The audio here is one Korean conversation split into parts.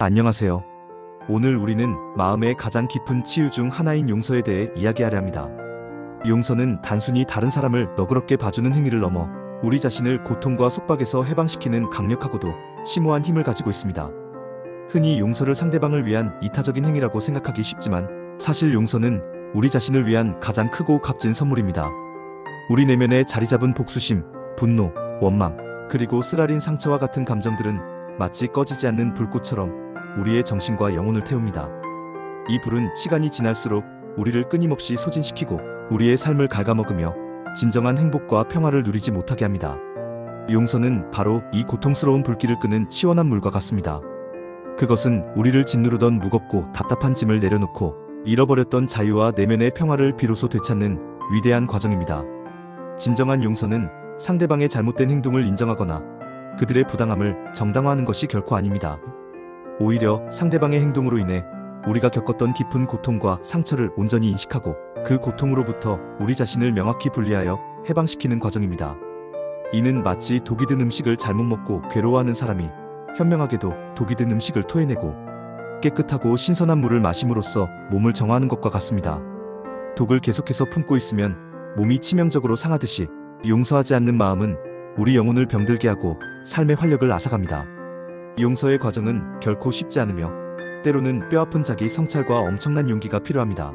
안녕하세요. 오늘 우리는 마음의 가장 깊은 치유 중 하나인 용서에 대해 이야기하려 합니다. 용서는 단순히 다른 사람을 너그럽게 봐주는 행위를 넘어 우리 자신을 고통과 속박에서 해방시키는 강력하고도 심오한 힘을 가지고 있습니다. 흔히 용서를 상대방을 위한 이타적인 행위라고 생각하기 쉽지만 사실 용서는 우리 자신을 위한 가장 크고 값진 선물입니다. 우리 내면에 자리 잡은 복수심, 분노, 원망, 그리고 쓰라린 상처와 같은 감정들은 마치 꺼지지 않는 불꽃처럼 우리의 정신과 영혼을 태웁니다. 이 불은 시간이 지날수록 우리를 끊임없이 소진시키고 우리의 삶을 갉아먹으며 진정한 행복과 평화를 누리지 못하게 합니다. 용서는 바로 이 고통스러운 불길을 끄는 시원한 물과 같습니다. 그것은 우리를 짓누르던 무겁고 답답한 짐을 내려놓고 잃어버렸던 자유와 내면의 평화를 비로소 되찾는 위대한 과정입니다. 진정한 용서는 상대방의 잘못된 행동을 인정하거나 그들의 부당함을 정당화하는 것이 결코 아닙니다. 오히려 상대방의 행동으로 인해 우리가 겪었던 깊은 고통과 상처를 온전히 인식하고 그 고통으로부터 우리 자신을 명확히 분리하여 해방시키는 과정입니다. 이는 마치 독이 든 음식을 잘못 먹고 괴로워하는 사람이 현명하게도 독이 든 음식을 토해내고 깨끗하고 신선한 물을 마심으로써 몸을 정화하는 것과 같습니다. 독을 계속해서 품고 있으면 몸이 치명적으로 상하듯이 용서하지 않는 마음은 우리 영혼을 병들게 하고 삶의 활력을 앗아갑니다. 용서의 과정은 결코 쉽지 않으며 때로는 뼈아픈 자기 성찰과 엄청난 용기가 필요합니다.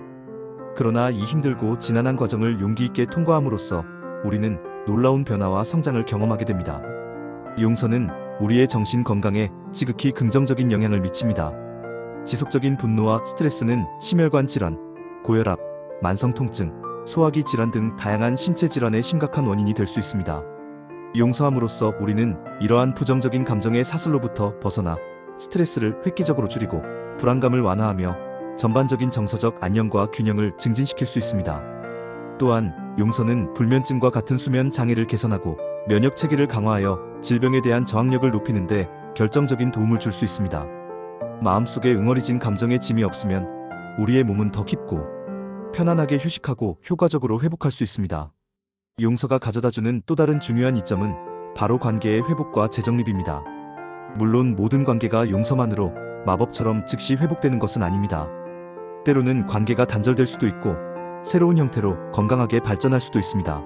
그러나 이 힘들고 지난한 과정을 용기 있게 통과함으로써 우리는 놀라운 변화와 성장을 경험하게 됩니다. 용서는 우리의 정신 건강에 지극히 긍정적인 영향을 미칩니다. 지속적인 분노와 스트레스는 심혈관 질환, 고혈압, 만성 통증, 소화기 질환 등 다양한 신체 질환의 심각한 원인이 될 수 있습니다. 용서함으로써 우리는 이러한 부정적인 감정의 사슬로부터 벗어나 스트레스를 획기적으로 줄이고 불안감을 완화하며 전반적인 정서적 안녕과 균형을 증진시킬 수 있습니다. 또한 용서는 불면증과 같은 수면 장애를 개선하고 면역 체계를 강화하여 질병에 대한 저항력을 높이는 데 결정적인 도움을 줄 수 있습니다. 마음속에 응어리진 감정의 짐이 없으면 우리의 몸은 더 깊고 편안하게 휴식하고 효과적으로 회복할 수 있습니다. 용서가 가져다주는 또 다른 중요한 이점은 바로 관계의 회복과 재정립입니다. 물론 모든 관계가 용서만으로 마법처럼 즉시 회복되는 것은 아닙니다. 때로는 관계가 단절될 수도 있고 새로운 형태로 건강하게 발전할 수도 있습니다.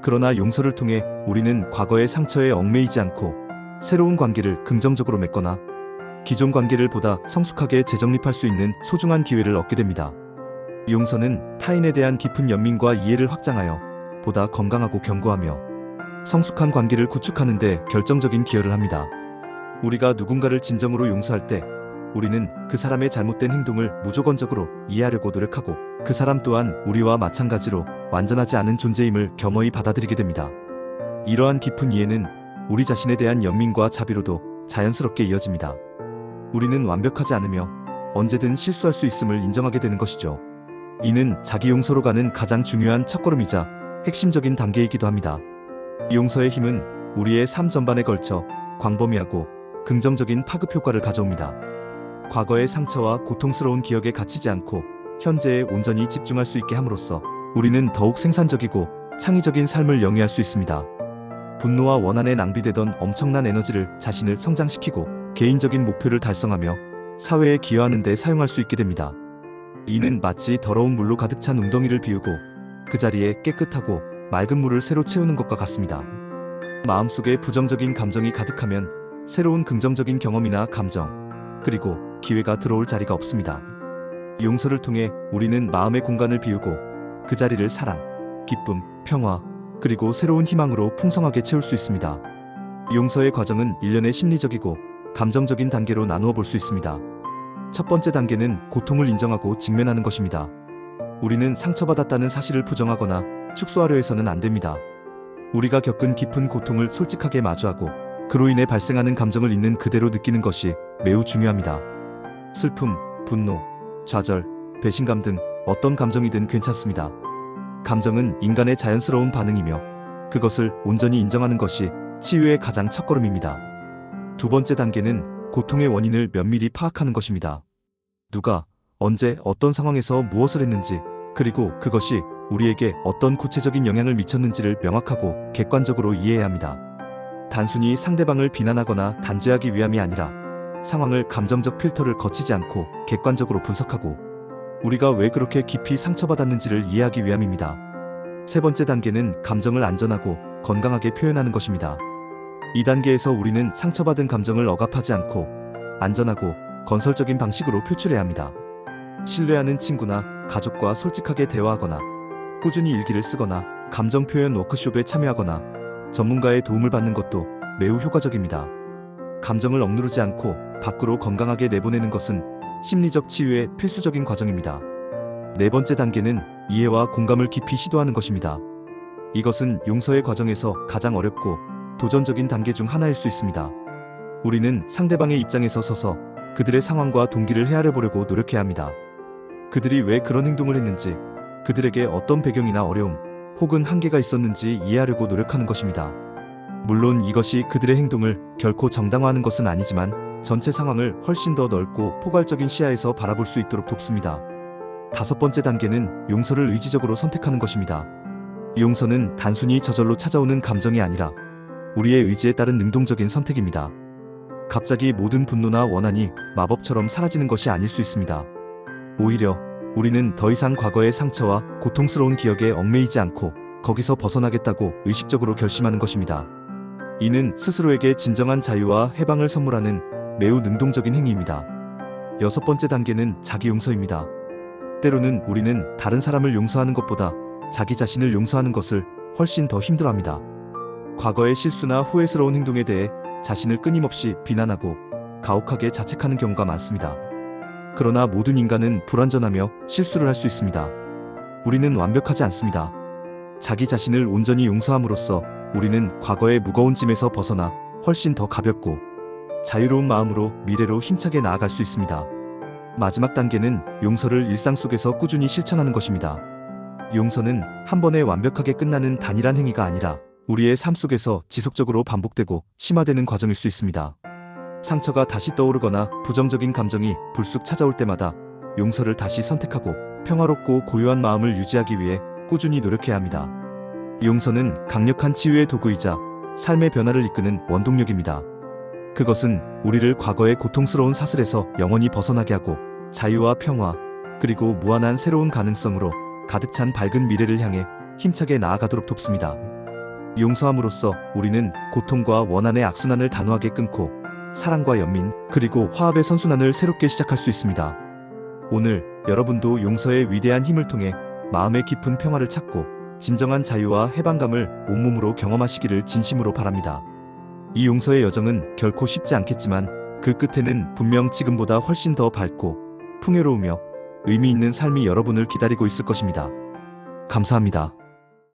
그러나 용서를 통해 우리는 과거의 상처에 얽매이지 않고 새로운 관계를 긍정적으로 맺거나 기존 관계를 보다 성숙하게 재정립할 수 있는 소중한 기회를 얻게 됩니다. 용서는 타인에 대한 깊은 연민과 이해를 확장하여 보다 건강하고 견고하며 성숙한 관계를 구축하는 데 결정적인 기여를 합니다. 우리가 누군가를 진정으로 용서할 때 우리는 그 사람의 잘못된 행동을 무조건적으로 이해하려고 노력하고 그 사람 또한 우리와 마찬가지로 완전하지 않은 존재임을 겸허히 받아들이게 됩니다. 이러한 깊은 이해는 우리 자신에 대한 연민과 자비로도 자연스럽게 이어집니다. 우리는 완벽하지 않으며 언제든 실수할 수 있음을 인정하게 되는 것이죠. 이는 자기 용서로 가는 가장 중요한 첫걸음이자 핵심적인 단계이기도 합니다. 용서의 힘은 우리의 삶 전반에 걸쳐 광범위하고 긍정적인 파급 효과를 가져옵니다. 과거의 상처와 고통스러운 기억에 갇히지 않고 현재에 온전히 집중할 수 있게 함으로써 우리는 더욱 생산적이고 창의적인 삶을 영위할 수 있습니다. 분노와 원한에 낭비되던 엄청난 에너지를 자신을 성장시키고 개인적인 목표를 달성하며 사회에 기여하는 데 사용할 수 있게 됩니다. 이는 마치 더러운 물로 가득 찬 웅덩이를 비우고 그 자리에 깨끗하고 맑은 물을 새로 채우는 것과 같습니다. 마음속에 부정적인 감정이 가득하면 새로운 긍정적인 경험이나 감정, 그리고 기회가 들어올 자리가 없습니다. 용서를 통해 우리는 마음의 공간을 비우고 그 자리를 사랑, 기쁨, 평화, 그리고 새로운 희망으로 풍성하게 채울 수 있습니다. 용서의 과정은 일련의 심리적이고 감정적인 단계로 나누어 볼 수 있습니다. 첫 번째 단계는 고통을 인정하고 직면하는 것입니다. 우리는 상처받았다는 사실을 부정하거나 축소하려 해서는 안 됩니다. 우리가 겪은 깊은 고통을 솔직하게 마주하고 그로 인해 발생하는 감정을 있는 그대로 느끼는 것이 매우 중요합니다. 슬픔, 분노, 좌절, 배신감 등 어떤 감정이든 괜찮습니다. 감정은 인간의 자연스러운 반응이며 그것을 온전히 인정하는 것이 치유의 가장 첫걸음입니다. 두 번째 단계는 고통의 원인을 면밀히 파악하는 것입니다. 누가, 언제, 어떤 상황에서 무엇을 했는지, 그리고 그것이 우리에게 어떤 구체적인 영향을 미쳤는지를 명확하고 객관적으로 이해해야 합니다. 단순히 상대방을 비난하거나 단죄하기 위함이 아니라 상황을 감정적 필터를 거치지 않고 객관적으로 분석하고 우리가 왜 그렇게 깊이 상처받았는지를 이해하기 위함입니다. 세 번째 단계는 감정을 안전하고 건강하게 표현하는 것입니다. 이 단계에서 우리는 상처받은 감정을 억압하지 않고 안전하고 건설적인 방식으로 표출해야 합니다. 신뢰하는 친구나 가족과 솔직하게 대화하거나 꾸준히 일기를 쓰거나 감정 표현 워크숍에 참여하거나 전문가의 도움을 받는 것도 매우 효과적입니다. 감정을 억누르지 않고 밖으로 건강하게 내보내는 것은 심리적 치유의 필수적인 과정입니다. 네 번째 단계는 이해와 공감을 깊이 시도하는 것입니다. 이것은 용서의 과정에서 가장 어렵고 도전적인 단계 중 하나일 수 있습니다. 우리는 상대방의 입장에서 서서 그들의 상황과 동기를 헤아려 보려고 노력해야 합니다. 그들이 왜 그런 행동을 했는지, 그들에게 어떤 배경이나 어려움, 혹은 한계가 있었는지 이해하려고 노력하는 것입니다. 물론 이것이 그들의 행동을 결코 정당화하는 것은 아니지만 전체 상황을 훨씬 더 넓고 포괄적인 시야에서 바라볼 수 있도록 돕습니다. 다섯 번째 단계는 용서를 의지적으로 선택하는 것입니다. 용서는 단순히 저절로 찾아오는 감정이 아니라 우리의 의지에 따른 능동적인 선택입니다. 갑자기 모든 분노나 원한이 마법처럼 사라지는 것이 아닐 수 있습니다. 오히려 우리는 더 이상 과거의 상처와 고통스러운 기억에 얽매이지 않고 거기서 벗어나겠다고 의식적으로 결심하는 것입니다. 이는 스스로에게 진정한 자유와 해방을 선물하는 매우 능동적인 행위입니다. 여섯 번째 단계는 자기 용서입니다. 때로는 우리는 다른 사람을 용서하는 것보다 자기 자신을 용서하는 것을 훨씬 더 힘들어합니다. 과거의 실수나 후회스러운 행동에 대해 자신을 끊임없이 비난하고 가혹하게 자책하는 경우가 많습니다. 그러나 모든 인간은 불완전하며 실수를 할 수 있습니다. 우리는 완벽하지 않습니다. 자기 자신을 온전히 용서함으로써 우리는 과거의 무거운 짐에서 벗어나 훨씬 더 가볍고 자유로운 마음으로 미래로 힘차게 나아갈 수 있습니다. 마지막 단계는 용서를 일상 속에서 꾸준히 실천하는 것입니다. 용서는 한 번에 완벽하게 끝나는 단일한 행위가 아니라 우리의 삶 속에서 지속적으로 반복되고 심화되는 과정일 수 있습니다. 상처가 다시 떠오르거나 부정적인 감정이 불쑥 찾아올 때마다 용서를 다시 선택하고 평화롭고 고요한 마음을 유지하기 위해 꾸준히 노력해야 합니다. 용서는 강력한 치유의 도구이자 삶의 변화를 이끄는 원동력입니다. 그것은 우리를 과거의 고통스러운 사슬에서 영원히 벗어나게 하고 자유와 평화, 그리고 무한한 새로운 가능성으로 가득 찬 밝은 미래를 향해 힘차게 나아가도록 돕습니다. 용서함으로써 우리는 고통과 원한의 악순환을 단호하게 끊고 사랑과 연민, 그리고 화합의 선순환을 새롭게 시작할 수 있습니다. 오늘 여러분도 용서의 위대한 힘을 통해 마음의 깊은 평화를 찾고 진정한 자유와 해방감을 온몸으로 경험하시기를 진심으로 바랍니다. 이 용서의 여정은 결코 쉽지 않겠지만 그 끝에는 분명 지금보다 훨씬 더 밝고 풍요로우며 의미 있는 삶이 여러분을 기다리고 있을 것입니다. 감사합니다.